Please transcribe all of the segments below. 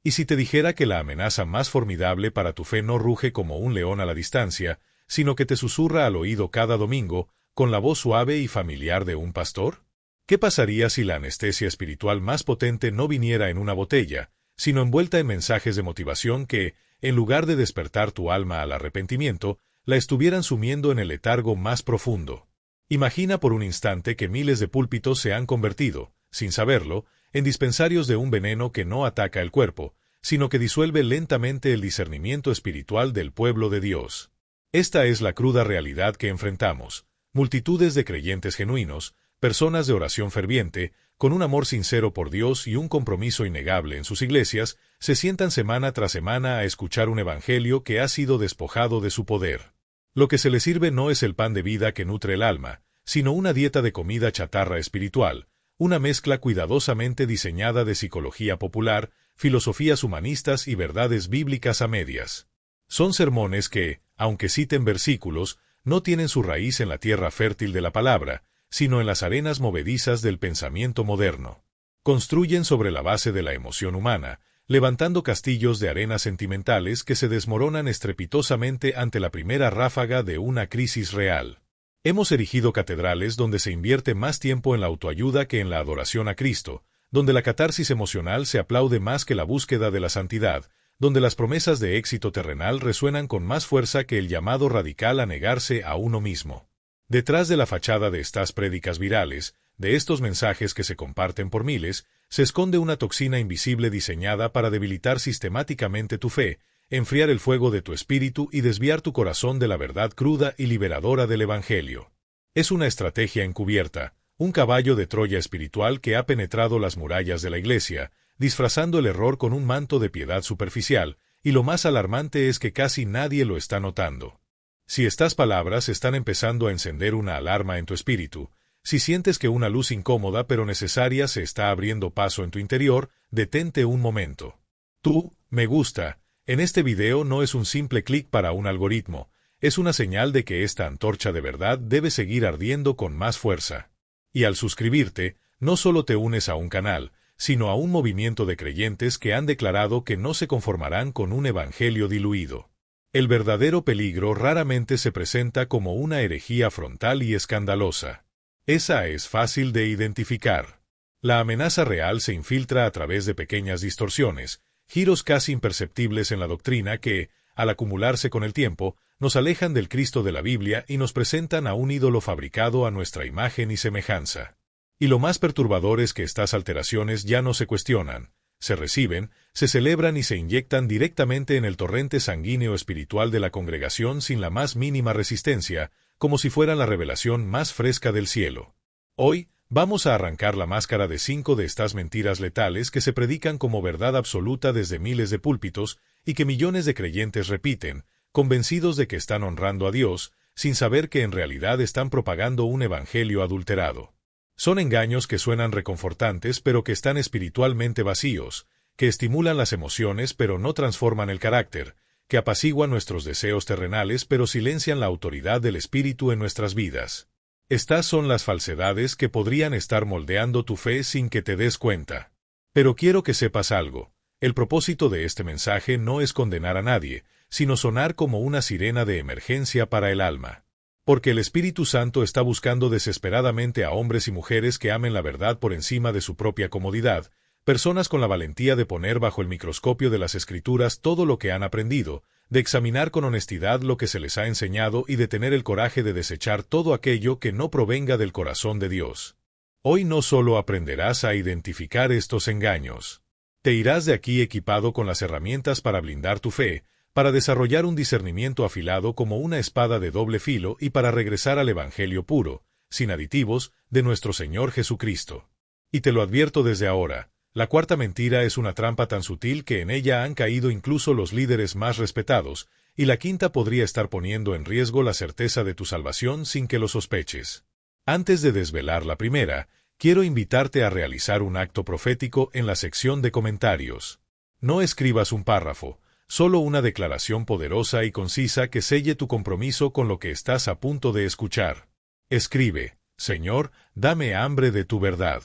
Y si te dijera que la amenaza más formidable para tu fe no ruge como un león a la distancia, sino que te susurra al oído cada domingo, con la voz suave y familiar de un pastor? ¿Qué pasaría si la anestesia espiritual más potente no viniera en una botella, sino envuelta en mensajes de motivación que, en lugar de despertar tu alma al arrepentimiento, la estuvieran sumiendo en el letargo más profundo? Imagina por un instante que miles de púlpitos se han convertido, sin saberlo, en dispensarios de un veneno que no ataca el cuerpo, sino que disuelve lentamente el discernimiento espiritual del pueblo de Dios. Esta es la cruda realidad que enfrentamos. Multitudes de creyentes genuinos, personas de oración ferviente, con un amor sincero por Dios y un compromiso innegable en sus iglesias, se sientan semana tras semana a escuchar un evangelio que ha sido despojado de su poder. Lo que se les sirve no es el pan de vida que nutre el alma, sino una dieta de comida chatarra espiritual, una mezcla cuidadosamente diseñada de psicología popular, filosofías humanistas y verdades bíblicas a medias. Son sermones que, aunque citen versículos, no tienen su raíz en la tierra fértil de la palabra, sino en las arenas movedizas del pensamiento moderno. Construyen sobre la base de la emoción humana, levantando castillos de arenas sentimentales que se desmoronan estrepitosamente ante la primera ráfaga de una crisis real. Hemos erigido catedrales donde se invierte más tiempo en la autoayuda que en la adoración a Cristo, donde la catarsis emocional se aplaude más que la búsqueda de la santidad, donde las promesas de éxito terrenal resuenan con más fuerza que el llamado radical a negarse a uno mismo. Detrás de la fachada de estas prédicas virales, de estos mensajes que se comparten por miles, se esconde una toxina invisible diseñada para debilitar sistemáticamente tu fe, enfriar el fuego de tu espíritu y desviar tu corazón de la verdad cruda y liberadora del Evangelio. Es una estrategia encubierta, un caballo de Troya espiritual que ha penetrado las murallas de la Iglesia, disfrazando el error con un manto de piedad superficial, y lo más alarmante es que casi nadie lo está notando. Si estas palabras están empezando a encender una alarma en tu espíritu, si sientes que una luz incómoda pero necesaria se está abriendo paso en tu interior, detente un momento. Me gusta, en este video no es un simple clic para un algoritmo, es una señal de que esta antorcha de verdad debe seguir ardiendo con más fuerza. Y al suscribirte, no solo te unes a un canal, sino a un movimiento de creyentes que han declarado que no se conformarán con un evangelio diluido. El verdadero peligro raramente se presenta como una herejía frontal y escandalosa. Esa es fácil de identificar. La amenaza real se infiltra a través de pequeñas distorsiones, giros casi imperceptibles en la doctrina que, al acumularse con el tiempo, nos alejan del Cristo de la Biblia y nos presentan a un ídolo fabricado a nuestra imagen y semejanza. Y lo más perturbador es que estas alteraciones ya no se cuestionan, se reciben, se celebran y se inyectan directamente en el torrente sanguíneo espiritual de la congregación sin la más mínima resistencia, como si fuera la revelación más fresca del cielo. Hoy, vamos a arrancar la máscara de 5 de estas mentiras letales que se predican como verdad absoluta desde miles de púlpitos y que millones de creyentes repiten, convencidos de que están honrando a Dios, sin saber que en realidad están propagando un evangelio adulterado. Son engaños que suenan reconfortantes pero que están espiritualmente vacíos, que estimulan las emociones pero no transforman el carácter, que apaciguan nuestros deseos terrenales pero silencian la autoridad del Espíritu en nuestras vidas. Estas son las falsedades que podrían estar moldeando tu fe sin que te des cuenta. Pero quiero que sepas algo. El propósito de este mensaje no es condenar a nadie, sino sonar como una sirena de emergencia para el alma. Porque el Espíritu Santo está buscando desesperadamente a hombres y mujeres que amen la verdad por encima de su propia comodidad, personas con la valentía de poner bajo el microscopio de las Escrituras todo lo que han aprendido, de examinar con honestidad lo que se les ha enseñado y de tener el coraje de desechar todo aquello que no provenga del corazón de Dios. Hoy no solo aprenderás a identificar estos engaños. Te irás de aquí equipado con las herramientas para blindar tu fe, para desarrollar un discernimiento afilado como una espada de doble filo y para regresar al Evangelio puro, sin aditivos, de nuestro Señor Jesucristo. Y te lo advierto desde ahora, la cuarta mentira es una trampa tan sutil que en ella han caído incluso los líderes más respetados, y la quinta podría estar poniendo en riesgo la certeza de tu salvación sin que lo sospeches. Antes de desvelar la primera, quiero invitarte a realizar un acto profético en la sección de comentarios. No escribas un párrafo, solo una declaración poderosa y concisa que selle tu compromiso con lo que estás a punto de escuchar. Escribe: Señor, dame hambre de tu verdad.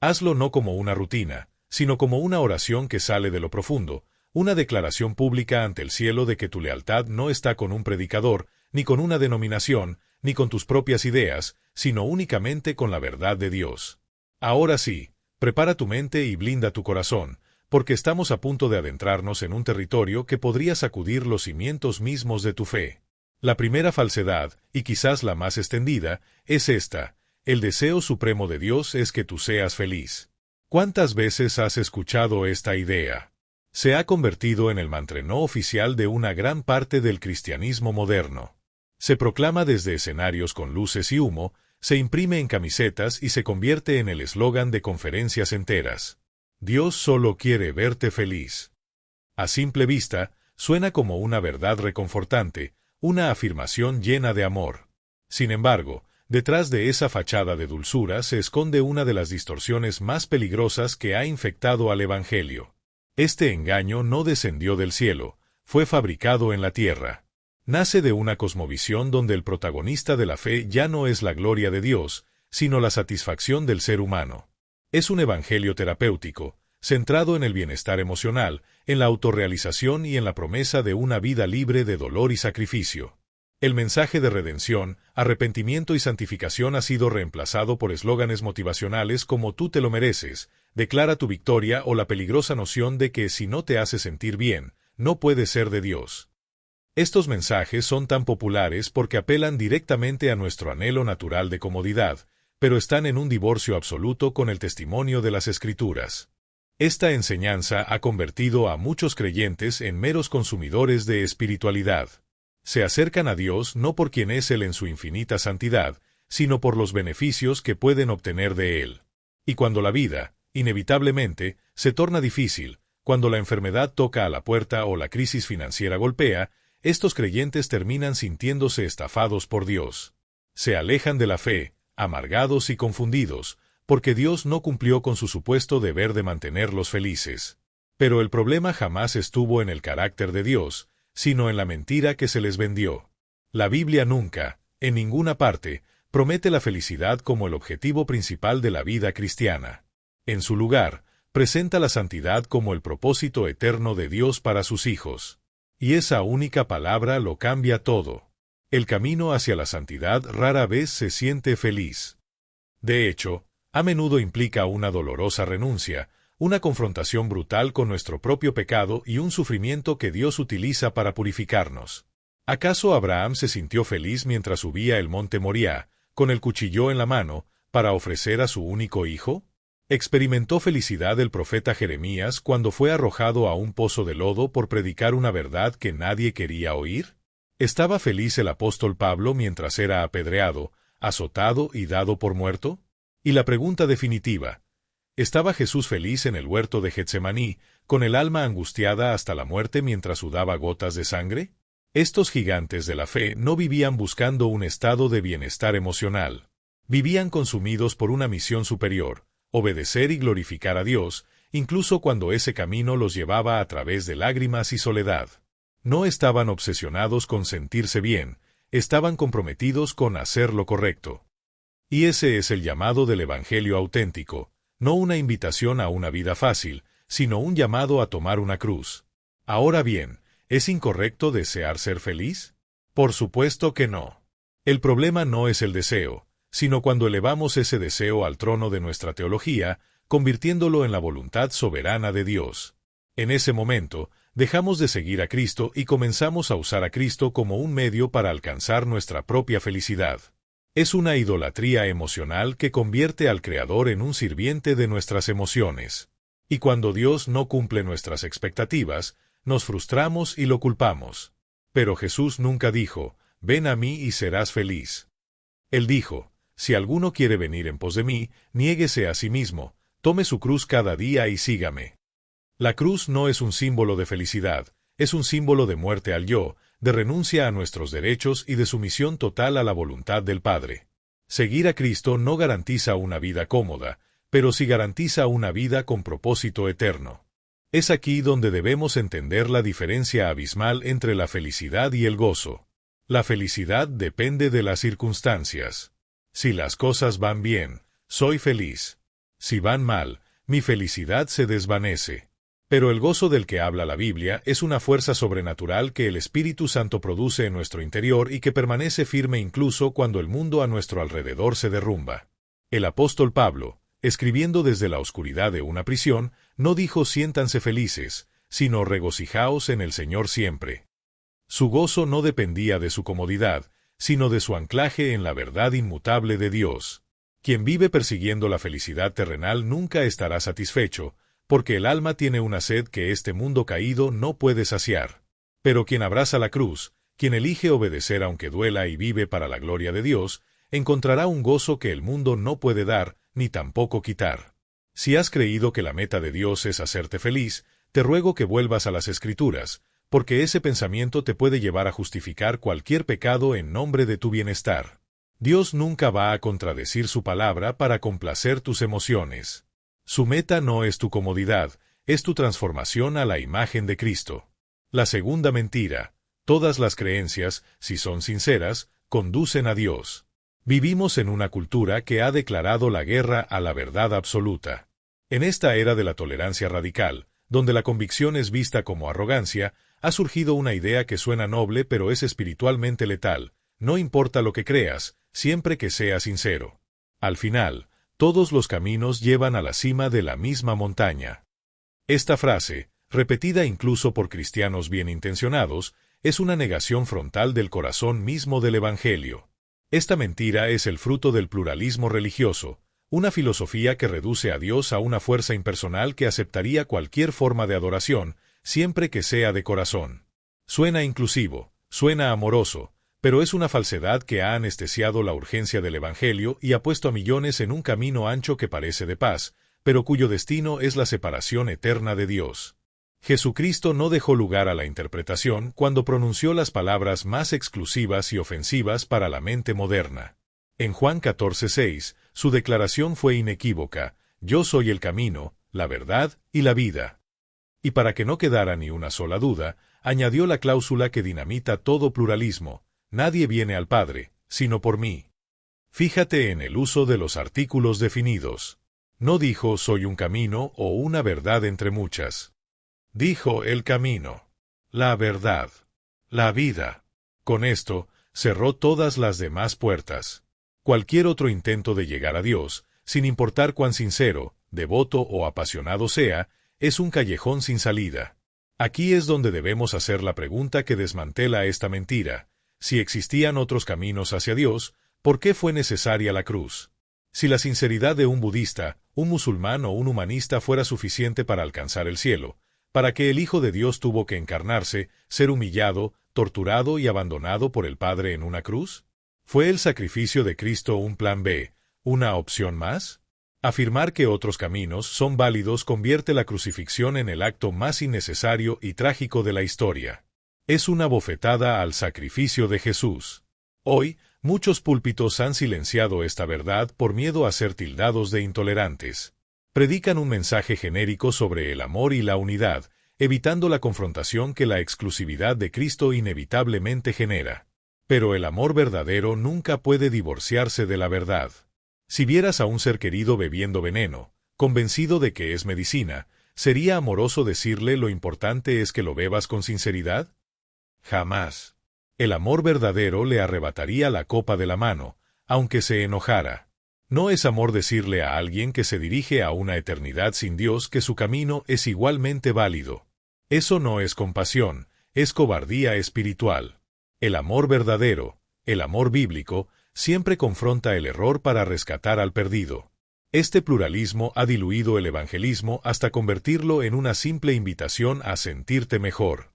Hazlo no como una rutina, sino como una oración que sale de lo profundo, una declaración pública ante el cielo de que tu lealtad no está con un predicador, ni con una denominación, ni con tus propias ideas, sino únicamente con la verdad de Dios. Ahora sí, prepara tu mente y blinda tu corazón, porque estamos a punto de adentrarnos en un territorio que podría sacudir los cimientos mismos de tu fe. La primera falsedad, y quizás la más extendida, es esta: el deseo supremo de Dios es que tú seas feliz. ¿Cuántas veces has escuchado esta idea? Se ha convertido en el mantra no oficial de una gran parte del cristianismo moderno. Se proclama desde escenarios con luces y humo, se imprime en camisetas y se convierte en el eslogan de conferencias enteras. Dios solo quiere verte feliz. A simple vista, suena como una verdad reconfortante, una afirmación llena de amor. Sin embargo, detrás de esa fachada de dulzura se esconde una de las distorsiones más peligrosas que ha infectado al Evangelio. Este engaño no descendió del cielo, fue fabricado en la tierra. Nace de una cosmovisión donde el protagonista de la fe ya no es la gloria de Dios, sino la satisfacción del ser humano. Es un evangelio terapéutico, centrado en el bienestar emocional, en la autorrealización y en la promesa de una vida libre de dolor y sacrificio. El mensaje de redención, arrepentimiento y santificación ha sido reemplazado por eslóganes motivacionales como "tú te lo mereces", "declara tu victoria" o la peligrosa noción de que si no te hace sentir bien, no puedes ser de Dios. Estos mensajes son tan populares porque apelan directamente a nuestro anhelo natural de comodidad, pero están en un divorcio absoluto con el testimonio de las Escrituras. Esta enseñanza ha convertido a muchos creyentes en meros consumidores de espiritualidad. Se acercan a Dios no por quien es Él en su infinita santidad, sino por los beneficios que pueden obtener de Él. Y cuando la vida, inevitablemente, se torna difícil, cuando la enfermedad toca a la puerta o la crisis financiera golpea, estos creyentes terminan sintiéndose estafados por Dios. Se alejan de la fe, amargados y confundidos, porque Dios no cumplió con su supuesto deber de mantenerlos felices. Pero el problema jamás estuvo en el carácter de Dios, sino en la mentira que se les vendió. La Biblia nunca, en ninguna parte, promete la felicidad como el objetivo principal de la vida cristiana. En su lugar, presenta la santidad como el propósito eterno de Dios para sus hijos. Y esa única palabra lo cambia todo. El camino hacia la santidad rara vez se siente feliz. De hecho, a menudo implica una dolorosa renuncia, una confrontación brutal con nuestro propio pecado y un sufrimiento que Dios utiliza para purificarnos. ¿Acaso Abraham se sintió feliz mientras subía el monte Moriah, con el cuchillo en la mano, para ofrecer a su único hijo? ¿Experimentó felicidad el profeta Jeremías cuando fue arrojado a un pozo de lodo por predicar una verdad que nadie quería oír? ¿Estaba feliz el apóstol Pablo mientras era apedreado, azotado y dado por muerto? Y la pregunta definitiva: ¿estaba Jesús feliz en el huerto de Getsemaní, con el alma angustiada hasta la muerte mientras sudaba gotas de sangre? Estos gigantes de la fe no vivían buscando un estado de bienestar emocional. Vivían consumidos por una misión superior: obedecer y glorificar a Dios, incluso cuando ese camino los llevaba a través de lágrimas y soledad. No estaban obsesionados con sentirse bien, estaban comprometidos con hacer lo correcto. Y ese es el llamado del Evangelio auténtico, no una invitación a una vida fácil, sino un llamado a tomar una cruz. Ahora bien, ¿es incorrecto desear ser feliz? Por supuesto que no. El problema no es el deseo, sino cuando elevamos ese deseo al trono de nuestra teología, convirtiéndolo en la voluntad soberana de Dios. En ese momento, dejamos de seguir a Cristo y comenzamos a usar a Cristo como un medio para alcanzar nuestra propia felicidad. Es una idolatría emocional que convierte al Creador en un sirviente de nuestras emociones. Y cuando Dios no cumple nuestras expectativas, nos frustramos y lo culpamos. Pero Jesús nunca dijo: «Ven a mí y serás feliz». Él dijo: «Si alguno quiere venir en pos de mí, niéguese a sí mismo, tome su cruz cada día y sígame». La cruz no es un símbolo de felicidad, es un símbolo de muerte al yo, de renuncia a nuestros derechos y de sumisión total a la voluntad del Padre. Seguir a Cristo no garantiza una vida cómoda, pero sí garantiza una vida con propósito eterno. Es aquí donde debemos entender la diferencia abismal entre la felicidad y el gozo. La felicidad depende de las circunstancias. Si las cosas van bien, soy feliz. Si van mal, mi felicidad se desvanece. Pero el gozo del que habla la Biblia es una fuerza sobrenatural que el Espíritu Santo produce en nuestro interior y que permanece firme incluso cuando el mundo a nuestro alrededor se derrumba. El apóstol Pablo, escribiendo desde la oscuridad de una prisión, no dijo siéntanse felices, sino regocijaos en el Señor siempre. Su gozo no dependía de su comodidad, sino de su anclaje en la verdad inmutable de Dios. Quien vive persiguiendo la felicidad terrenal nunca estará satisfecho, porque el alma tiene una sed que este mundo caído no puede saciar. Pero quien abraza la cruz, quien elige obedecer aunque duela y vive para la gloria de Dios, encontrará un gozo que el mundo no puede dar, ni tampoco quitar. Si has creído que la meta de Dios es hacerte feliz, te ruego que vuelvas a las Escrituras, porque ese pensamiento te puede llevar a justificar cualquier pecado en nombre de tu bienestar. Dios nunca va a contradecir su palabra para complacer tus emociones. Su meta no es tu comodidad, es tu transformación a la imagen de Cristo. La segunda mentira: todas las creencias, si son sinceras, conducen a Dios. Vivimos en una cultura que ha declarado la guerra a la verdad absoluta. En esta era de la tolerancia radical, donde la convicción es vista como arrogancia, ha surgido una idea que suena noble pero es espiritualmente letal: no importa lo que creas, siempre que sea sincero. Al final, todos los caminos llevan a la cima de la misma montaña. Esta frase, repetida incluso por cristianos bien intencionados, es una negación frontal del corazón mismo del Evangelio. Esta mentira es el fruto del pluralismo religioso, una filosofía que reduce a Dios a una fuerza impersonal que aceptaría cualquier forma de adoración, siempre que sea de corazón. Suena inclusivo, suena amoroso, pero es una falsedad que ha anestesiado la urgencia del Evangelio y ha puesto a millones en un camino ancho que parece de paz, pero cuyo destino es la separación eterna de Dios. Jesucristo no dejó lugar a la interpretación cuando pronunció las palabras más exclusivas y ofensivas para la mente moderna. En Juan 14:6, su declaración fue inequívoca: yo soy el camino, la verdad y la vida. Y para que no quedara ni una sola duda, añadió la cláusula que dinamita todo pluralismo: nadie viene al Padre, sino por mí. Fíjate en el uso de los artículos definidos. No dijo soy un camino o una verdad entre muchas. Dijo el camino, la verdad, la vida. Con esto, cerró todas las demás puertas. Cualquier otro intento de llegar a Dios, sin importar cuán sincero, devoto o apasionado sea, es un callejón sin salida. Aquí es donde debemos hacer la pregunta que desmantela esta mentira: si existían otros caminos hacia Dios, ¿por qué fue necesaria la cruz? Si la sinceridad de un budista, un musulmán o un humanista fuera suficiente para alcanzar el cielo, ¿para qué el Hijo de Dios tuvo que encarnarse, ser humillado, torturado y abandonado por el Padre en una cruz? ¿Fue el sacrificio de Cristo un plan B, una opción más? Afirmar que otros caminos son válidos convierte la crucifixión en el acto más innecesario y trágico de la historia. Es una bofetada al sacrificio de Jesús. Hoy, muchos púlpitos han silenciado esta verdad por miedo a ser tildados de intolerantes. Predican un mensaje genérico sobre el amor y la unidad, evitando la confrontación que la exclusividad de Cristo inevitablemente genera. Pero el amor verdadero nunca puede divorciarse de la verdad. Si vieras a un ser querido bebiendo veneno, convencido de que es medicina, ¿sería amoroso decirle lo importante es que lo bebas con sinceridad? Jamás. El amor verdadero le arrebataría la copa de la mano, aunque se enojara. No es amor decirle a alguien que se dirige a una eternidad sin Dios que su camino es igualmente válido. Eso no es compasión, es cobardía espiritual. El amor verdadero, el amor bíblico, siempre confronta el error para rescatar al perdido. Este pluralismo ha diluido el evangelismo hasta convertirlo en una simple invitación a sentirte mejor.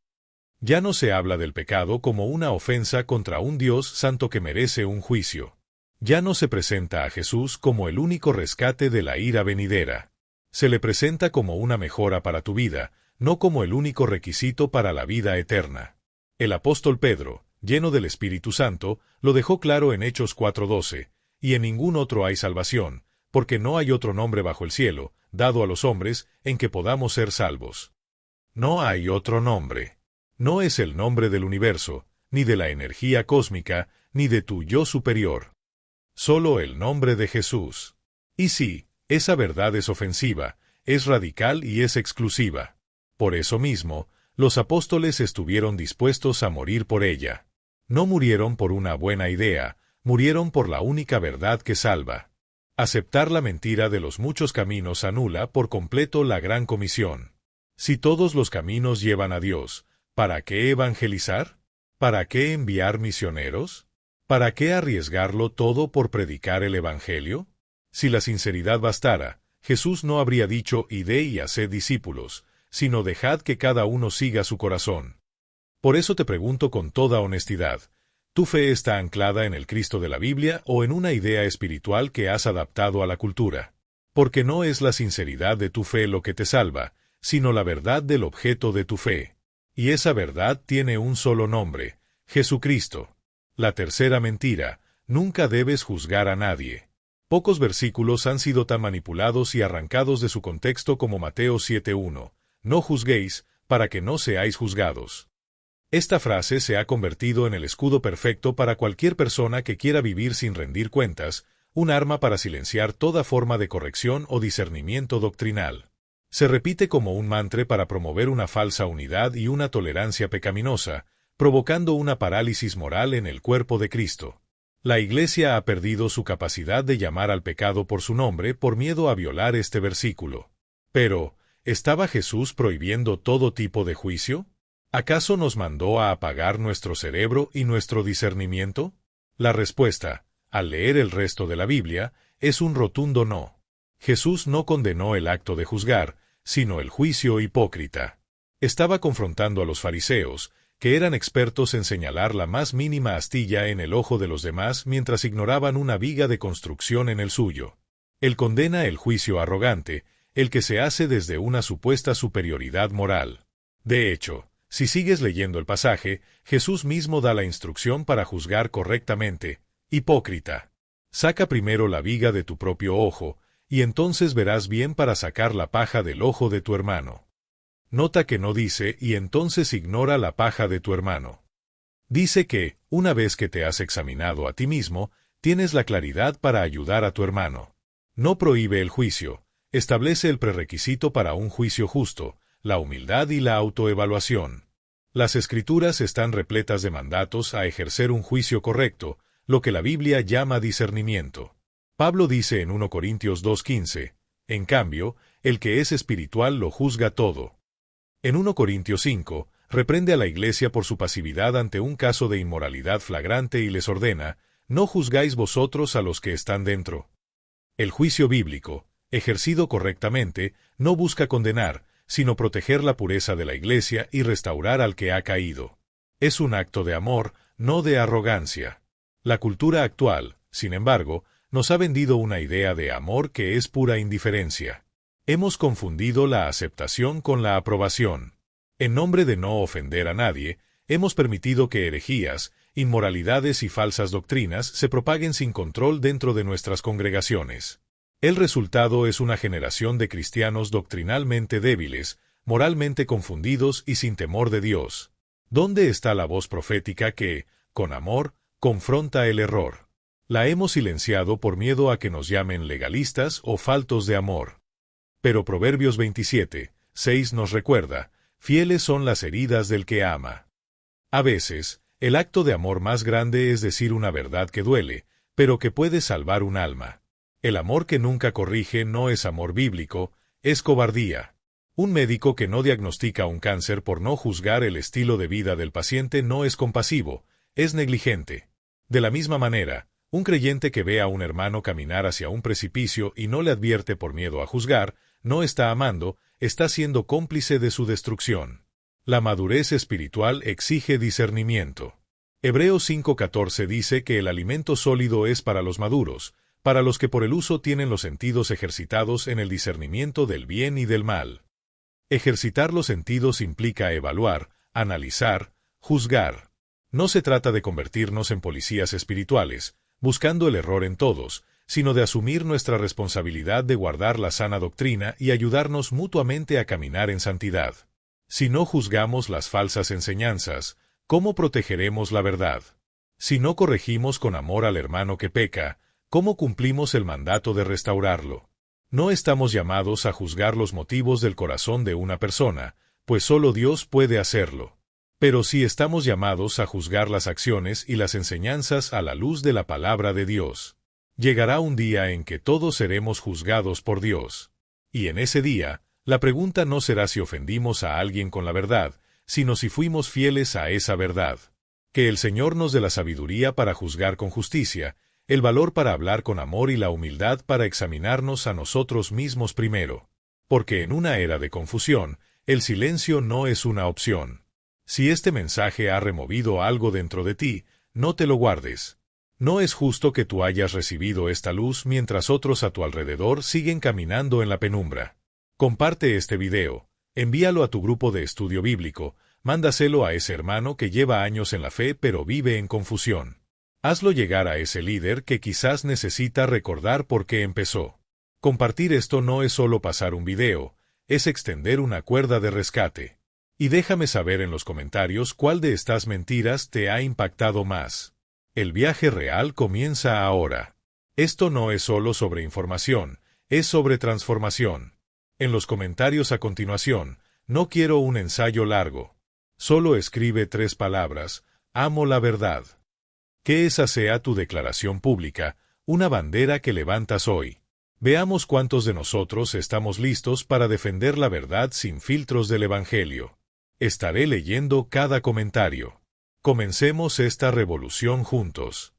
Ya no se habla del pecado como una ofensa contra un Dios santo que merece un juicio. Ya no se presenta a Jesús como el único rescate de la ira venidera. Se le presenta como una mejora para tu vida, no como el único requisito para la vida eterna. El apóstol Pedro, lleno del Espíritu Santo, lo dejó claro en Hechos 4:12, y en ningún otro hay salvación, porque no hay otro nombre bajo el cielo, dado a los hombres, en que podamos ser salvos. No hay otro nombre. No es el nombre del universo, ni de la energía cósmica, ni de tu yo superior. Solo el nombre de Jesús. Y sí, esa verdad es ofensiva, es radical y es exclusiva. Por eso mismo, los apóstoles estuvieron dispuestos a morir por ella. No murieron por una buena idea, murieron por la única verdad que salva. Aceptar la mentira de los muchos caminos anula por completo la gran comisión. Si todos los caminos llevan a Dios, ¿para qué evangelizar? ¿Para qué enviar misioneros? ¿Para qué arriesgarlo todo por predicar el Evangelio? Si la sinceridad bastara, Jesús no habría dicho id y haced discípulos, sino dejad que cada uno siga su corazón. Por eso te pregunto con toda honestidad, ¿tu fe está anclada en el Cristo de la Biblia o en una idea espiritual que has adaptado a la cultura? Porque no es la sinceridad de tu fe lo que te salva, sino la verdad del objeto de tu fe. Y esa verdad tiene un solo nombre, Jesucristo. La tercera mentira, nunca debes juzgar a nadie. Pocos versículos han sido tan manipulados y arrancados de su contexto como Mateo 7:1. No juzguéis, para que no seáis juzgados. Esta frase se ha convertido en el escudo perfecto para cualquier persona que quiera vivir sin rendir cuentas, un arma para silenciar toda forma de corrección o discernimiento doctrinal. Se repite como un mantra para promover una falsa unidad y una tolerancia pecaminosa, provocando una parálisis moral en el cuerpo de Cristo. La Iglesia ha perdido su capacidad de llamar al pecado por su nombre por miedo a violar este versículo. Pero, ¿estaba Jesús prohibiendo todo tipo de juicio? ¿Acaso nos mandó a apagar nuestro cerebro y nuestro discernimiento? La respuesta, al leer el resto de la Biblia, es un rotundo no. Jesús no condenó el acto de juzgar, sino el juicio hipócrita. Estaba confrontando a los fariseos, que eran expertos en señalar la más mínima astilla en el ojo de los demás mientras ignoraban una viga de construcción en el suyo. Él condena el juicio arrogante, el que se hace desde una supuesta superioridad moral. De hecho, si sigues leyendo el pasaje, Jesús mismo da la instrucción para juzgar correctamente. Hipócrita. Saca primero la viga de tu propio ojo, y entonces verás bien para sacar la paja del ojo de tu hermano. Nota que no dice, y entonces ignora la paja de tu hermano. Dice que, una vez que te has examinado a ti mismo, tienes la claridad para ayudar a tu hermano. No prohíbe el juicio, establece el prerequisito para un juicio justo, la humildad y la autoevaluación. Las Escrituras están repletas de mandatos a ejercer un juicio correcto, lo que la Biblia llama discernimiento. Pablo dice en 1 Corintios 2:15, en cambio, el que es espiritual lo juzga todo. En 1 Corintios 5, reprende a la Iglesia por su pasividad ante un caso de inmoralidad flagrante y les ordena, no juzgáis vosotros a los que están dentro. El juicio bíblico, ejercido correctamente, no busca condenar, sino proteger la pureza de la Iglesia y restaurar al que ha caído. Es un acto de amor, no de arrogancia. La cultura actual, sin embargo, nos ha vendido una idea de amor que es pura indiferencia. Hemos confundido la aceptación con la aprobación. En nombre de no ofender a nadie, hemos permitido que herejías, inmoralidades y falsas doctrinas se propaguen sin control dentro de nuestras congregaciones. El resultado es una generación de cristianos doctrinalmente débiles, moralmente confundidos y sin temor de Dios. ¿Dónde está la voz profética que, con amor, confronta el error? La hemos silenciado por miedo a que nos llamen legalistas o faltos de amor. Pero Proverbios 27:6 nos recuerda, fieles son las heridas del que ama. A veces, el acto de amor más grande es decir una verdad que duele, pero que puede salvar un alma. El amor que nunca corrige no es amor bíblico, es cobardía. Un médico que no diagnostica un cáncer por no juzgar el estilo de vida del paciente no es compasivo, es negligente. De la misma manera, un creyente que ve a un hermano caminar hacia un precipicio y no le advierte por miedo a juzgar, no está amando, está siendo cómplice de su destrucción. La madurez espiritual exige discernimiento. Hebreos 5:14 dice que el alimento sólido es para los maduros, para los que por el uso tienen los sentidos ejercitados en el discernimiento del bien y del mal. Ejercitar los sentidos implica evaluar, analizar, juzgar. No se trata de convertirnos en policías espirituales, buscando el error en todos, sino de asumir nuestra responsabilidad de guardar la sana doctrina y ayudarnos mutuamente a caminar en santidad. Si no juzgamos las falsas enseñanzas, ¿cómo protegeremos la verdad? Si no corregimos con amor al hermano que peca, ¿cómo cumplimos el mandato de restaurarlo? No estamos llamados a juzgar los motivos del corazón de una persona, pues solo Dios puede hacerlo. Pero sí estamos llamados a juzgar las acciones y las enseñanzas a la luz de la palabra de Dios. Llegará un día en que todos seremos juzgados por Dios. Y en ese día, la pregunta no será si ofendimos a alguien con la verdad, sino si fuimos fieles a esa verdad. Que el Señor nos dé la sabiduría para juzgar con justicia, el valor para hablar con amor y la humildad para examinarnos a nosotros mismos primero. Porque en una era de confusión, el silencio no es una opción. Si este mensaje ha removido algo dentro de ti, no te lo guardes. No es justo que tú hayas recibido esta luz mientras otros a tu alrededor siguen caminando en la penumbra. Comparte este video, envíalo a tu grupo de estudio bíblico, mándaselo a ese hermano que lleva años en la fe pero vive en confusión. Hazlo llegar a ese líder que quizás necesita recordar por qué empezó. Compartir esto no es solo pasar un video, es extender una cuerda de rescate. Y déjame saber en los comentarios cuál de estas mentiras te ha impactado más. El viaje real comienza ahora. Esto no es solo sobre información, es sobre transformación. En los comentarios a continuación, no quiero un ensayo largo. Solo escribe 3 palabras: amo la verdad. Que esa sea tu declaración pública, una bandera que levantas hoy. Veamos cuántos de nosotros estamos listos para defender la verdad sin filtros del Evangelio. Estaré leyendo cada comentario. Comencemos esta revolución juntos.